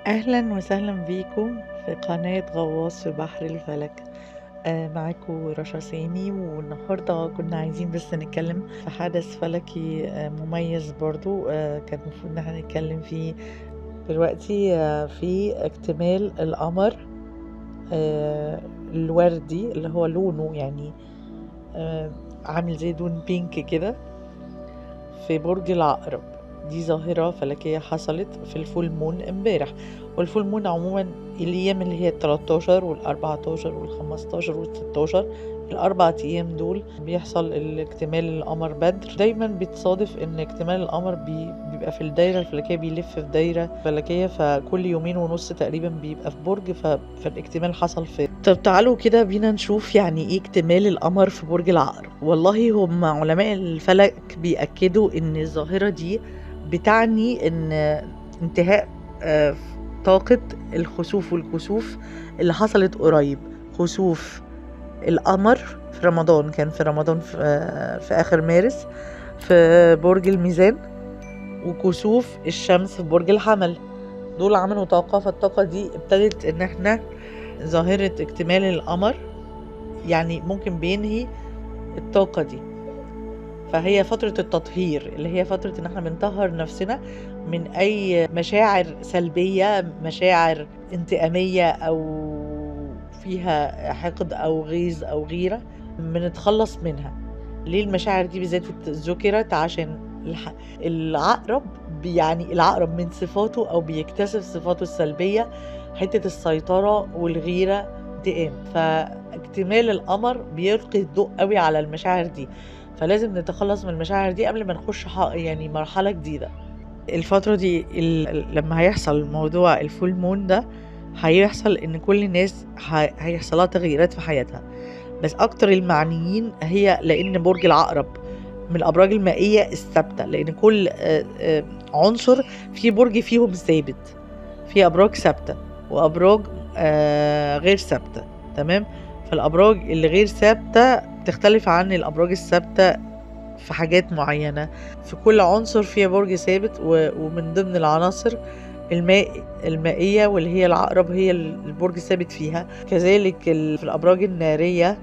أهلا وسهلا بيكم في قناة غواص في بحر الفلك. معاكم رشا سامي، والنهاردة كنا عايزين بس نتكلم في حدث فلكي مميز برضو. كان المفروض ان احنا نتكلم فيه دلوقتي، في اكتمال القمر الوردي اللي هو لونه يعني آه عامل زي لون بينك كده في برج العقرب. دي ظاهرة فلكية حصلت في الفول مون امبارح. والفول مون عموما الأيام اللي هي 13 وال14 وال15 وال16، الأربع أيام دول بيحصل الاكتمال القمر بدر. دايما بتصادف إن اكتمال القمر بيبقى في الدايرة الفلكية، بيلف في دايرة فلكية، فكل يومين ونص تقريبا بيبقى في برج، فالاكتمال حصل في. طب تعالوا كده بينا نشوف يعني ايه اكتمال القمر في برج العقرب. والله هم علماء الفلك بيأكدوا ان الظاهرة دي بتعني ان انتهاء آه، طاقة الخسوف والكسوف اللي حصلت قريب. خسوف القمر في رمضان، كان في رمضان في آخر مارس في برج الميزان، وكسوف الشمس في برج الحمل. دول عملوا طاقة، فالطاقة دي ابتدت ان احنا ظاهرة اكتمال القمر يعني ممكن بينهي الطاقة دي. فهي فترة التطهير، اللي هي فترة ان احنا بنطهر نفسنا من اي مشاعر سلبية، مشاعر انتقامية او فيها حقد او غيظ او غيرة، بنتخلص منها. ليه المشاعر دي بالذات ذكرت؟ عشان العقرب يعني العقرب من صفاته او بيكتسب صفاته السلبية حتة السيطرة والغيرة انتقام. فاكتمال القمر بيلقي الضوء قوي على المشاعر دي، فلازم نتخلص من المشاعر دي قبل ما نخش يعني مرحلة جديدة. الفترة دي لما هيحصل موضوع الفول مون ده، هيحصل ان كل الناس هيحصلها تغييرات في حياتها، بس اكتر المعنيين هي لان برج العقرب من الابراج المائية الثابتة، لان كل عنصر في برج فيهم ثابت. في ابراج ثابتة وابراج غير ثابتة، تمام؟ فالابراج اللي غير ثابتة تختلف عن الابراج الثابتة في حاجات معينة. في كل عنصر فيها برج ثابت، ومن ضمن العناصر المائية، واللي هي العقرب هي البرج الثابت فيها. كذلك في الأبراج النارية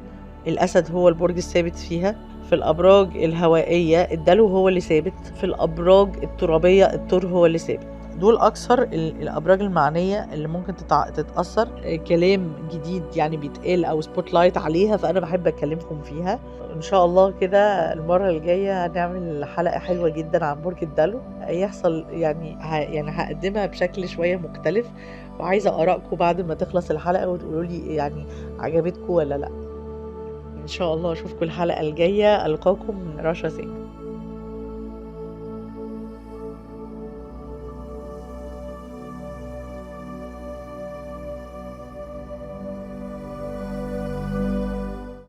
الأسد هو البرج الثابت فيها. في الأبراج الهوائية الدلو هو اللي ثابت. في الأبراج الترابية الثور هو اللي ثابت. دول أكثر الأبراج المعنية اللي ممكن تتأثر. كلام جديد يعني بيتقال أو سبوت لايت عليها، فأنا بحب أكلمكم فيها. إن شاء الله كده المرة الجاية هنعمل حلقة حلوة جدا عن برج الدلو. يحصل يعني هقدمها بشكل شوية مختلف، وعايزة آرائكم بعد ما تخلص الحلقة وتقولوا لي يعني عجبتكم ولا لأ. إن شاء الله أشوفكم الحلقة الجاية. ألقاكم رشا سامي.